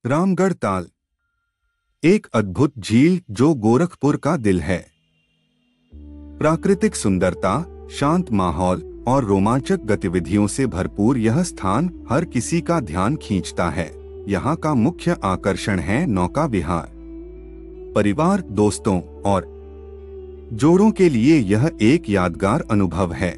रामगढ़ ताल एक अद्भुत झील जो गोरखपुर का दिल है। प्राकृतिक सुंदरता, शांत माहौल और रोमांचक गतिविधियों से भरपूर यह स्थान हर किसी का ध्यान खींचता है। यहाँ का मुख्य आकर्षण है नौका विहार। परिवार, दोस्तों और जोड़ों के लिए यह एक यादगार अनुभव है।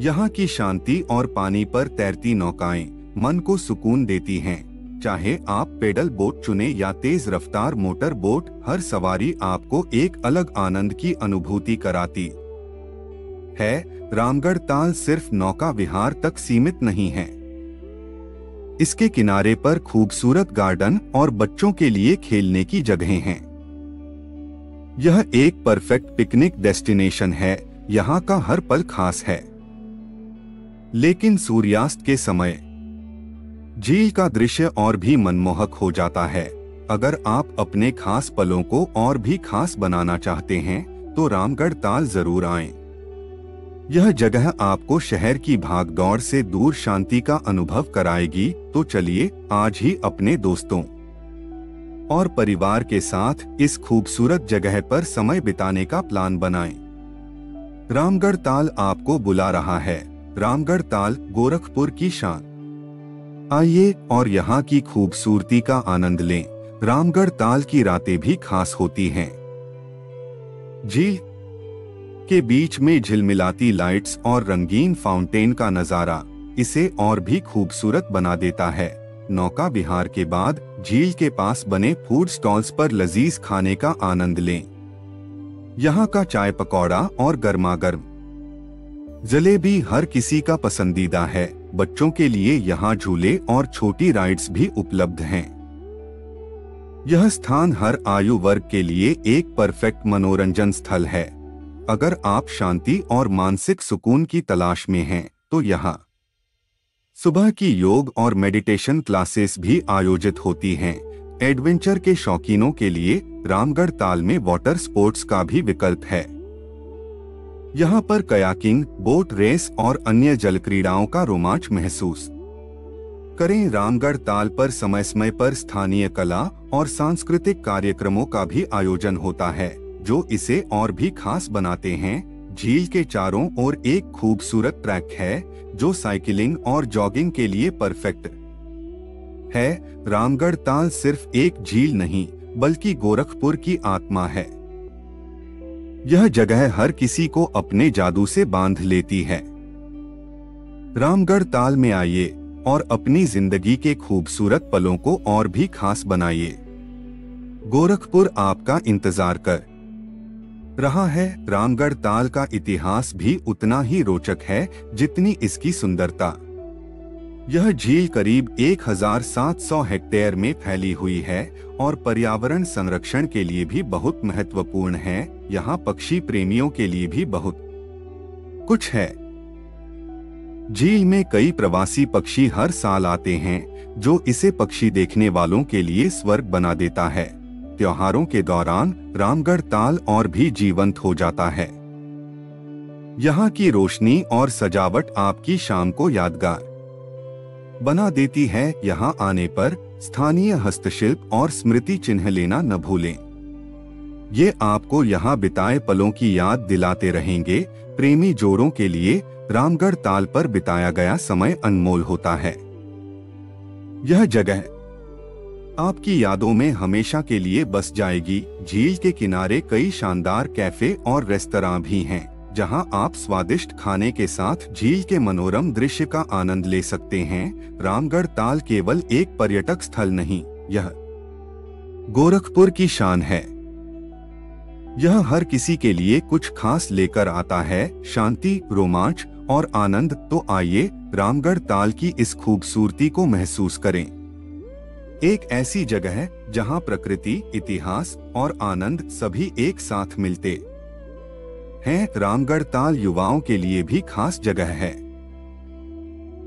यहाँ की शांति और पानी पर तैरती नौकाएं मन को सुकून देती हैं। चाहे आप पेडल बोट चुने या तेज रफ्तार मोटर बोट, हर सवारी आपको एक अलग आनंद की अनुभूति कराती है। रामगढ़ ताल सिर्फ नौका विहार तक सीमित नहीं है। इसके किनारे पर खूबसूरत गार्डन और बच्चों के लिए खेलने की जगहें हैं। यह एक परफेक्ट पिकनिक डेस्टिनेशन है। यहाँ का हर पल खास है। लेकिन सूर्यास्त के समय झील का दृश्य और भी मनमोहक हो जाता है। अगर आप अपने खास पलों को और भी खास बनाना चाहते हैं तो रामगढ़ ताल जरूर आएं। यह जगह आपको शहर की भागदौड़ से दूर शांति का अनुभव कराएगी। तो चलिए आज ही अपने दोस्तों और परिवार के साथ इस खूबसूरत जगह पर समय बिताने का प्लान बनाएं। रामगढ़ ताल आपको बुला रहा है। रामगढ़ ताल गोरखपुर की शान। आइए और यहाँ की खूबसूरती का आनंद लें। रामगढ़ ताल की रातें भी खास होती हैं। झील के बीच में झिलमिलाती लाइट्स और रंगीन फाउंटेन का नजारा इसे और भी खूबसूरत बना देता है। नौका विहार के बाद झील के पास बने फूड स्टॉल्स पर लजीज खाने का आनंद लें। यहाँ का चाय पकौड़ा और गर्मागर्म जलेबी हर किसी का पसंदीदा है। बच्चों के लिए यहाँ झूले और छोटी राइड्स भी उपलब्ध हैं। यह स्थान हर आयु वर्ग के लिए एक परफेक्ट मनोरंजन स्थल है। अगर आप शांति और मानसिक सुकून की तलाश में हैं, तो यहाँ सुबह की योग और मेडिटेशन क्लासेस भी आयोजित होती हैं। एडवेंचर के शौकीनों के लिए रामगढ़ ताल में वाटर स्पोर्ट्स का भी विकल्प है। यहाँ पर कयाकिंग, बोट रेस और अन्य जल क्रीड़ाओं का रोमांच महसूस करें। रामगढ़ ताल पर समय समय पर स्थानीय कला और सांस्कृतिक कार्यक्रमों का भी आयोजन होता है, जो इसे और भी खास बनाते हैं। झील के चारों ओर एक खूबसूरत ट्रैक है, जो साइकिलिंग और जॉगिंग के लिए परफेक्ट है। रामगढ़ ताल सिर्फ एक झील नहीं, बल्कि गोरखपुर की आत्मा है। यह जगह हर किसी को अपने जादू से बांध लेती है। रामगढ़ ताल में आइए और अपनी जिंदगी के खूबसूरत पलों को और भी खास बनाइए। गोरखपुर आपका इंतजार कर रहा है। रामगढ़ ताल का इतिहास भी उतना ही रोचक है जितनी इसकी सुंदरता। यह झील करीब 1700 हेक्टेयर में फैली हुई है और पर्यावरण संरक्षण के लिए भी बहुत महत्वपूर्ण है। यहाँ पक्षी प्रेमियों के लिए भी बहुत कुछ है। झील में कई प्रवासी पक्षी हर साल आते हैं, जो इसे पक्षी देखने वालों के लिए स्वर्ग बना देता है। त्योहारों के दौरान रामगढ़ ताल और भी जीवंत हो जाता है। यहाँ की रोशनी और सजावट आपकी शाम को यादगार बना देती है। यहाँ आने पर स्थानीय हस्तशिल्प और स्मृति चिन्ह लेना न भूलें। ये आपको यहाँ बिताए पलों की याद दिलाते रहेंगे। प्रेमी जोड़ों के लिए रामगढ़ ताल पर बिताया गया समय अनमोल होता है। यह जगह आपकी यादों में हमेशा के लिए बस जाएगी। झील के किनारे कई शानदार कैफे और रेस्तरां भी हैं, जहां आप स्वादिष्ट खाने के साथ झील के मनोरम दृश्य का आनंद ले सकते हैं। रामगढ़ ताल केवल एक पर्यटक स्थल नहीं, यह गोरखपुर की शान है। यह हर किसी के लिए कुछ खास लेकर आता है, शांति, रोमांच और आनंद। तो आइए रामगढ़ ताल की इस खूबसूरती को महसूस करें। एक ऐसी जगह जहां प्रकृति, इतिहास और आनंद सभी एक साथ मिलते हैं। रामगढ़ ताल युवाओं के लिए भी खास जगह है।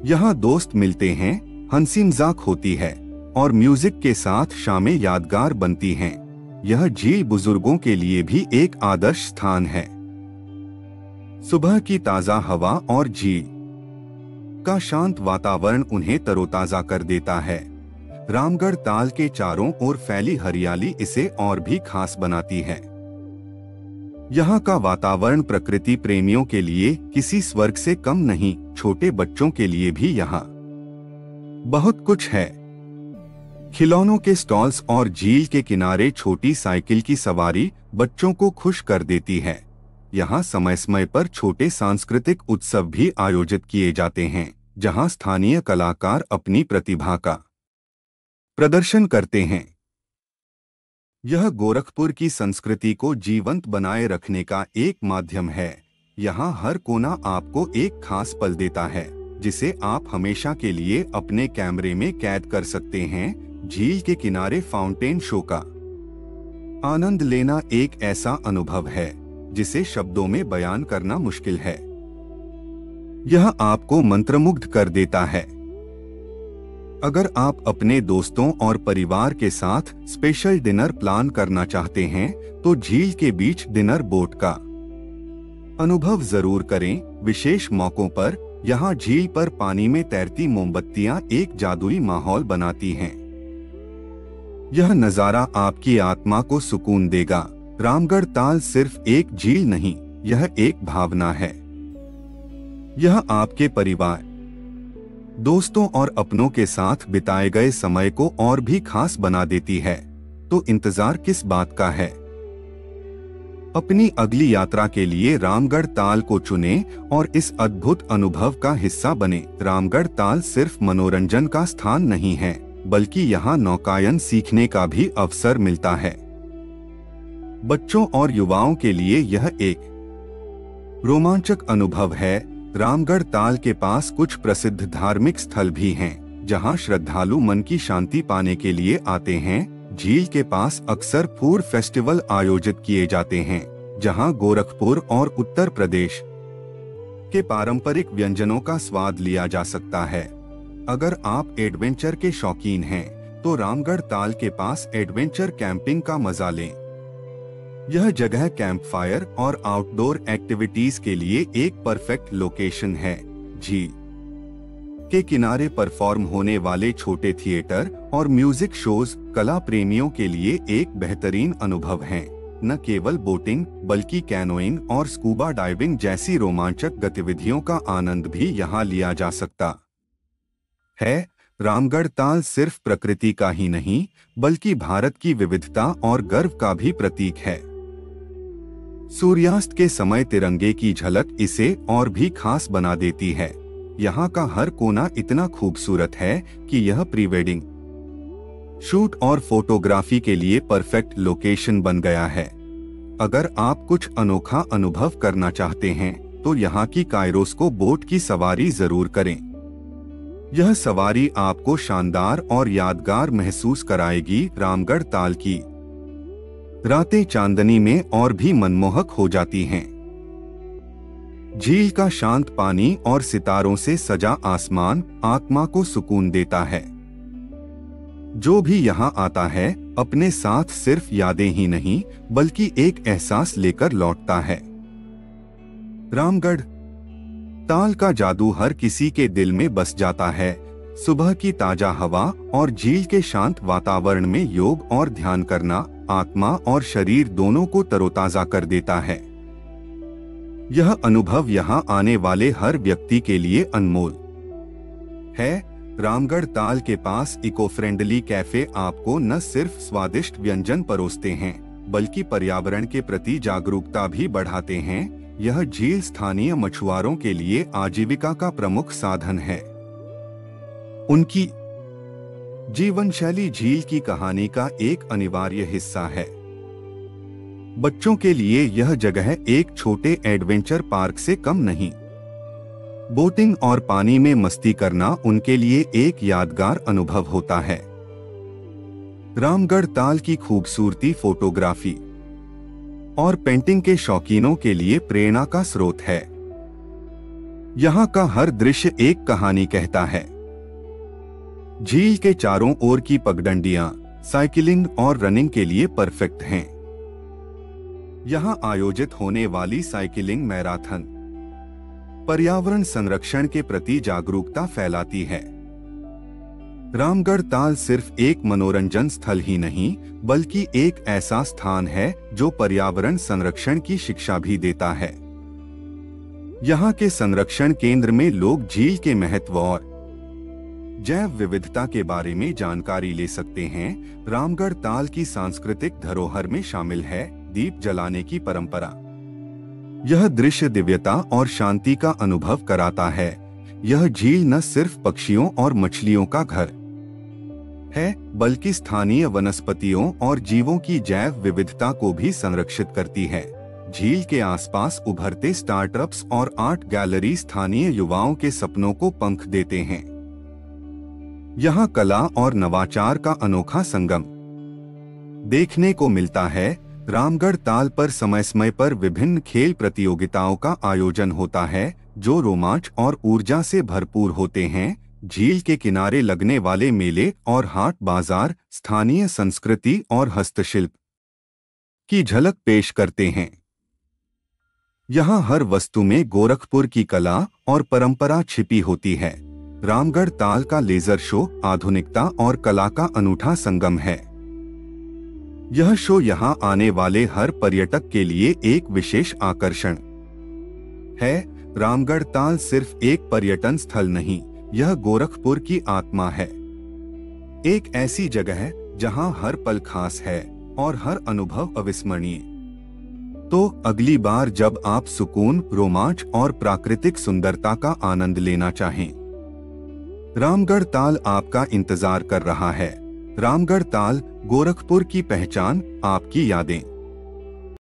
यहाँ दोस्त मिलते हैं, हंसी मजाक होती है और म्यूजिक के साथ शामें यादगार बनती हैं। यह झील बुजुर्गों के लिए भी एक आदर्श स्थान है। सुबह की ताजा हवा और झील का शांत वातावरण उन्हें तरोताजा कर देता है। रामगढ़ ताल के चारों ओर फैली हरियाली इसे और भी खास बनाती है। यहाँ का वातावरण प्रकृति प्रेमियों के लिए किसी स्वर्ग से कम नहीं, छोटे बच्चों के लिए भी यहाँ बहुत कुछ है। खिलौनों के स्टॉल्स और झील के किनारे छोटी साइकिल की सवारी बच्चों को खुश कर देती है। यहाँ समय समय पर छोटे सांस्कृतिक उत्सव भी आयोजित किए जाते हैं, जहाँ स्थानीय कलाकार अपनी प्रतिभा का प्रदर्शन करते हैं। यह गोरखपुर की संस्कृति को जीवंत बनाए रखने का एक माध्यम है। यहाँ हर कोना आपको एक खास पल देता है, जिसे आप हमेशा के लिए अपने कैमरे में कैद कर सकते हैं। झील के किनारे फाउंटेन शो का आनंद लेना एक ऐसा अनुभव है जिसे शब्दों में बयान करना मुश्किल है। यह आपको मंत्रमुग्ध कर देता है। अगर आप अपने दोस्तों और परिवार के साथ स्पेशल डिनर प्लान करना चाहते हैं तो झील के बीच डिनर बोट का अनुभव जरूर करें। विशेष मौकों पर यहाँ झील पर पानी में तैरती मोमबत्तियां एक जादुई माहौल बनाती हैं। यह नजारा आपकी आत्मा को सुकून देगा। रामगढ़ ताल सिर्फ एक झील नहीं, यह एक भावना है। यह आपके परिवार, दोस्तों और अपनों के साथ बिताए गए समय को और भी खास बना देती है। तो इंतजार किस बात का है? अपनी अगली यात्रा के लिए रामगढ़ ताल को चुनें और इस अद्भुत अनुभव का हिस्सा बने। रामगढ़ ताल सिर्फ मनोरंजन का स्थान नहीं है, बल्कि यहाँ नौकायन सीखने का भी अवसर मिलता है। बच्चों और युवाओं के लिए यह एक रोमांचक अनुभव है। रामगढ़ ताल के पास कुछ प्रसिद्ध धार्मिक स्थल भी हैं, जहां श्रद्धालु मन की शांति पाने के लिए आते हैं। झील के पास अक्सर फूड फेस्टिवल आयोजित किए जाते हैं, जहां गोरखपुर और उत्तर प्रदेश के पारंपरिक व्यंजनों का स्वाद लिया जा सकता है। अगर आप एडवेंचर के शौकीन हैं, तो रामगढ़ ताल के पास एडवेंचर कैंपिंग का मजा लें। यह जगह कैंप फायर और आउटडोर एक्टिविटीज के लिए एक परफेक्ट लोकेशन है। झील के किनारे परफॉर्म होने वाले छोटे थिएटर और म्यूजिक शोज कला प्रेमियों के लिए एक बेहतरीन अनुभव हैं। न केवल बोटिंग, बल्कि कैनोइंग और स्कूबा डाइविंग जैसी रोमांचक गतिविधियों का आनंद भी यहाँ लिया जा सकता है। रामगढ़ ताल सिर्फ प्रकृति का ही नहीं, बल्कि भारत की विविधता और गर्व का भी प्रतीक है। सूर्यास्त के समय तिरंगे की झलक इसे और भी खास बना देती है। यहाँ का हर कोना इतना खूबसूरत है कि यह प्री वेडिंग शूट और फोटोग्राफी के लिए परफेक्ट लोकेशन बन गया है। अगर आप कुछ अनोखा अनुभव करना चाहते हैं, तो यहाँ की काइरोस्को बोट की सवारी जरूर करें। यह सवारी आपको शानदार और यादगार महसूस कराएगी। रामगढ़ ताल की रातें चांदनी में और भी मनमोहक हो जाती हैं। झील का शांत पानी और सितारों से सजा आसमान आत्मा को सुकून देता है। जो भी यहाँ आता है, अपने साथ सिर्फ यादें ही नहीं, बल्कि एक एहसास लेकर लौटता है। रामगढ़ ताल का जादू हर किसी के दिल में बस जाता है। सुबह की ताजा हवा और झील के शांत वातावरण में योग और ध्यान करना आत्मा और शरीर दोनों को तरोताजा कर देता है। यह अनुभव यहाँ आने वाले हर व्यक्ति के लिए अनमोल है। रामगढ़ ताल के पास इको फ्रेंडली कैफे आपको न सिर्फ स्वादिष्ट व्यंजन परोसते हैं, बल्कि पर्यावरण के प्रति जागरूकता भी बढ़ाते हैं। यह झील स्थानीय मछुआरों के लिए आजीविका का प्रमुख साधन है। उनकी जीवन शैली झील की कहानी का एक अनिवार्य हिस्सा है। बच्चों के लिए यह जगह एक छोटे एडवेंचर पार्क से कम नहीं। बोटिंग और पानी में मस्ती करना उनके लिए एक यादगार अनुभव होता है। रामगढ़ ताल की खूबसूरती फोटोग्राफी और पेंटिंग के शौकीनों के लिए प्रेरणा का स्रोत है। यहाँ का हर दृश्य एक कहानी कहता है। झील के चारों ओर की पगडंडियां साइकिलिंग और रनिंग के लिए परफेक्ट हैं। यहाँ आयोजित होने वाली साइकिलिंग मैराथन पर्यावरण संरक्षण के प्रति जागरूकता फैलाती है। रामगढ़ ताल सिर्फ एक मनोरंजन स्थल ही नहीं, बल्कि एक ऐसा स्थान है जो पर्यावरण संरक्षण की शिक्षा भी देता है। यहाँ के संरक्षण केंद्र में लोग झील के महत्व और जैव विविधता के बारे में जानकारी ले सकते हैं। रामगढ़ ताल की सांस्कृतिक धरोहर में शामिल है दीप जलाने की परंपरा। यह दृश्य दिव्यता और शांति का अनुभव कराता है। यह झील न सिर्फ पक्षियों और मछलियों का घर है, बल्कि स्थानीय वनस्पतियों और जीवों की जैव विविधता को भी संरक्षित करती है। झील के आसपास उभरते स्टार्टअप्स और आर्ट गैलरी स्थानीय युवाओं के सपनों को पंख देते हैं। यहाँ कला और नवाचार का अनोखा संगम देखने को मिलता है। रामगढ़ ताल पर समय समय पर विभिन्न खेल प्रतियोगिताओं का आयोजन होता है, जो रोमांच और ऊर्जा से भरपूर होते हैं। झील के किनारे लगने वाले मेले और हाट बाजार स्थानीय संस्कृति और हस्तशिल्प की झलक पेश करते हैं। यहाँ हर वस्तु में गोरखपुर की कला और परंपरा छिपी होती है। रामगढ़ ताल का लेजर शो आधुनिकता और कला का अनूठा संगम है। यह शो यहाँ आने वाले हर पर्यटक के लिए एक विशेष आकर्षण है। रामगढ़ ताल सिर्फ एक पर्यटन स्थल नहीं, यह गोरखपुर की आत्मा है। एक ऐसी जगह है जहाँ हर पल खास है और हर अनुभव अविस्मरणीय। तो अगली बार जब आप सुकून, रोमांच और प्राकृतिक सुंदरता का आनंद लेना चाहें, रामगढ़ ताल आपका इंतजार कर रहा है। रामगढ़ ताल, गोरखपुर की पहचान, आपकी यादें।